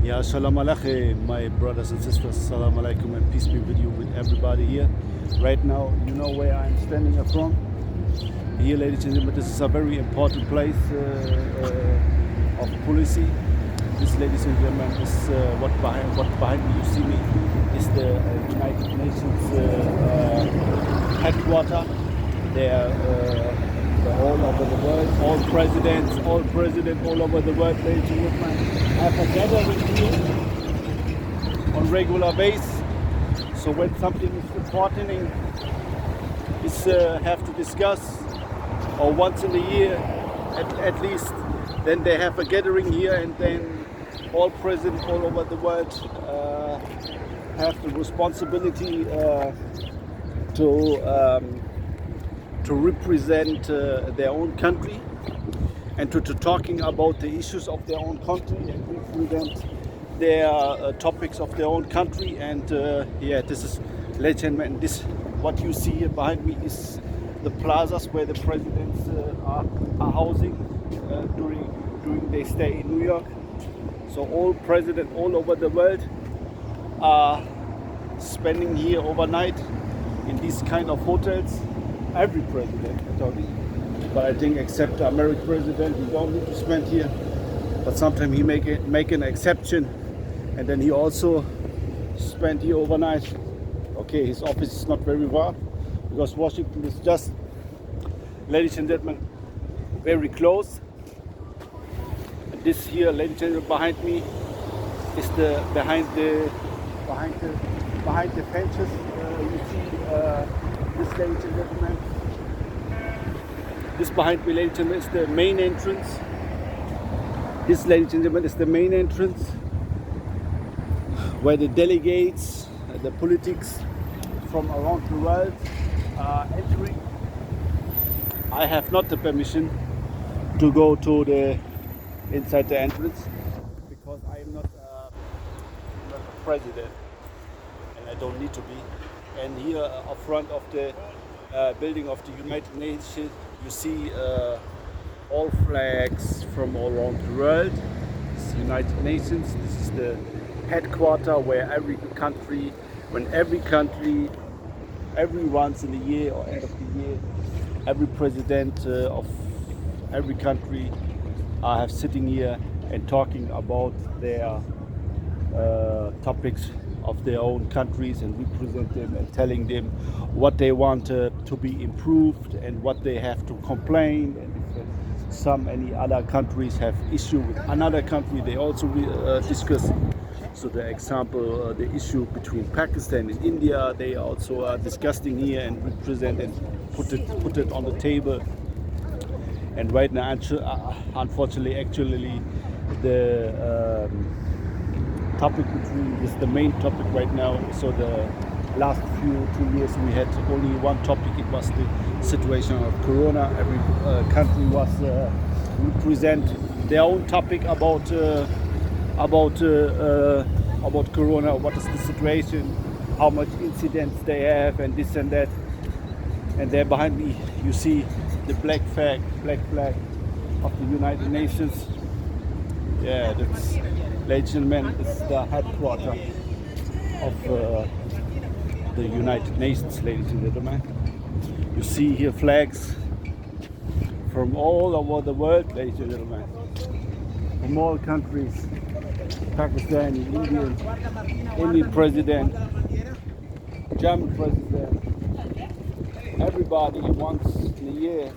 Yeah, shalom aleichem, my brothers and sisters. Salam alaikum and peace be with you, with everybody here. Right now, you know where I'm standing from? Here, ladies and gentlemen, this is a very important place of policy. This, ladies and gentlemen, is what behind me. You see me is the United Nations headquarters. They are all over the world. All presidents all over the world, ladies and gentlemen, have a gathering here on regular basis. So when something is important, is have to discuss, or once in a year at least, then they have a gathering here, and then all presidents all over the world have the responsibility to represent their own country, and to talking about the issues of their own country and represent their topics of their own country. And yeah, this is legend, and this what you see here behind me is the plazas where the presidents are housing during their stay in New York. So all presidents all over the world are spending here overnight in these kind of hotels. Every president, but I think except the American president, he don't need to spend here. But sometimes he make an exception, and then he also spend here overnight. Okay, his office is not very far because Washington is just, ladies and gentlemen, very close. And this here, ladies and gentlemen, behind me is the behind the fences. You see this, ladies and gentlemen. This behind me, ladies and gentlemen, is the main entrance. This, ladies and gentlemen, is the main entrance where the delegates, the politics from around the world are entering. I have not the permission to go to the inside the entrance because I am not a president, and I don't need to be. And here up front of the building of the United Nations, you see all flags from all around the world. This is the United Nations. This is the headquarters where every country, every once in a year or end of the year, every president of every country have sitting here and talking about their topics of their own countries, and represent them and telling them what they want to be improved and what they have to complain. And if any other countries have issue with another country, they also discuss. So the example, the issue between Pakistan and India, they also are discussing here and represent and put it on the table. And right now, unfortunately, actually, the topic is the main topic right now. So the last 2 years we had only one topic. It was the situation of Corona. Every country was represent their own topic about Corona. What is the situation? How much incidents they have, and this and that. And there behind me, you see the black flag of the United Nations. Yeah, that's, ladies and gentlemen, it's the headquarters of the United Nations, ladies and gentlemen. You see here flags from all over the world, ladies and gentlemen, from all countries. Pakistan, Indian president, German president, everybody once in a year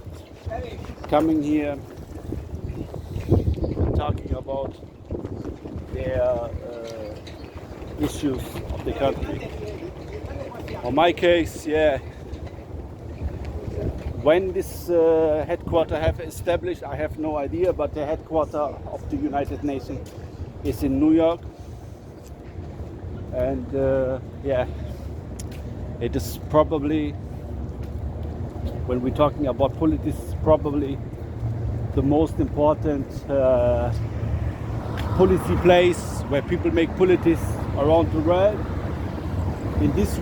coming here and talking about their issues of the country. On my case, yeah, when this headquarters have established, I have no idea, but the headquarters of the United Nations is in New York. And yeah, it is probably, when we're talking about politics, probably the most important policy place where people make politics around the world. In this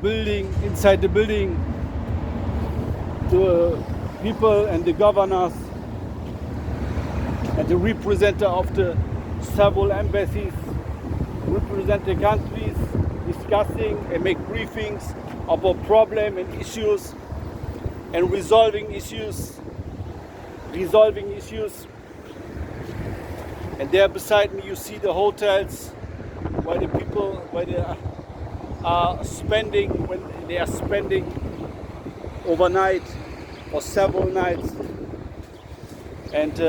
building, inside the building, the people and the governors and the representative of the several embassies, represent the countries, discussing and make briefings about problem and issues and resolving issues. And there beside me you see the hotels where the people when they are spending overnight or several nights. And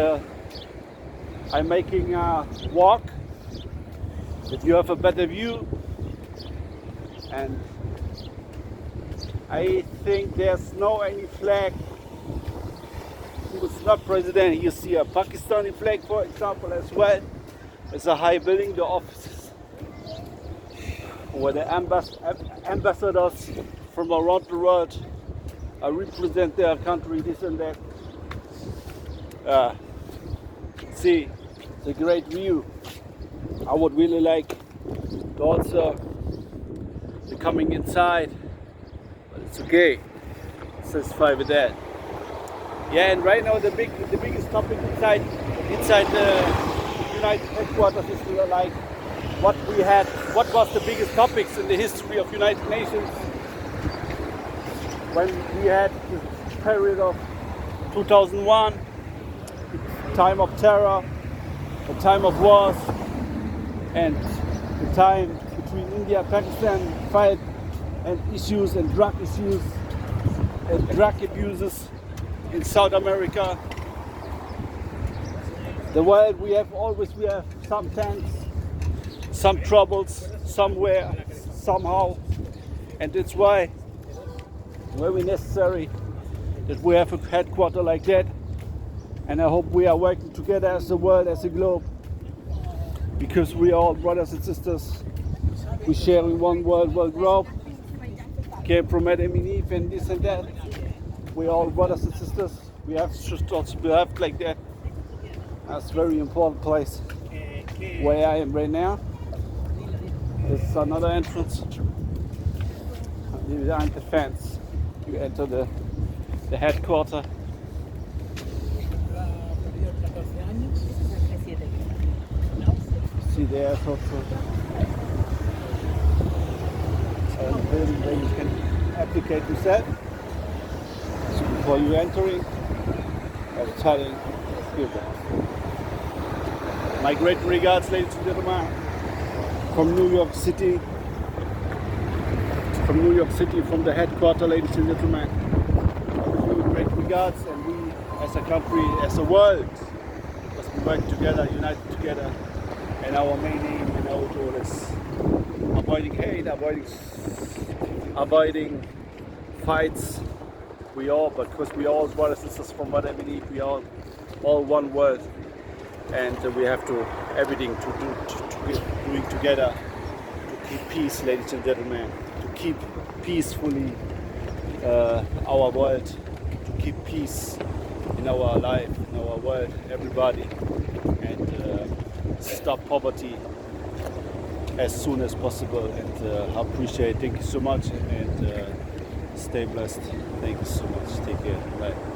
I'm making a walk that you have a better view, and I think there's no any flag who's not president. You see a Pakistani flag, for example, as well. It's a high building, the offices where the ambassadors from around the world represent their country, this and that. See, it's a great view. I would really like to also be coming inside, but it's okay. Satisfied with that. Yeah, and right now the biggest topic inside the United headquarters is like what was the biggest topics in the history of United Nations when we had this period of 2001, the time of terror, the time of wars, and the time between India and Pakistan fight and issues and drug issues and drug abuses in South America. The world we have some tanks, some troubles somewhere, somehow, and it's why very necessary that we have a headquarter like that. And I hope we are working together as a world, as a globe, because we are all brothers and sisters. We share in one world globe. Came from Adam and Eve and this and that. We are all brothers and sisters. We have to behave like that. That's a very important place where I am right now. There's another entrance behind the fence. You enter the headquarters. See there's also a building where you can applicate yourself. So before you entering, I was telling you my great regards, ladies and gentlemen, from New York City. From the headquarters, ladies and gentlemen. I wish you great regards, and we as a country, as a world, must be working together, united together. And our main aim and our goal is avoiding hate, avoiding fights. Because we all brothers and sisters from what I believe, we are all one world, and we have to everything doing together to keep peace, ladies and gentlemen, to keep peacefully our world, to keep peace in our life, in our world, everybody, and stop poverty as soon as possible. And I appreciate it. Thank you so much, and stay blessed. Thank you so much. Take care. Bye.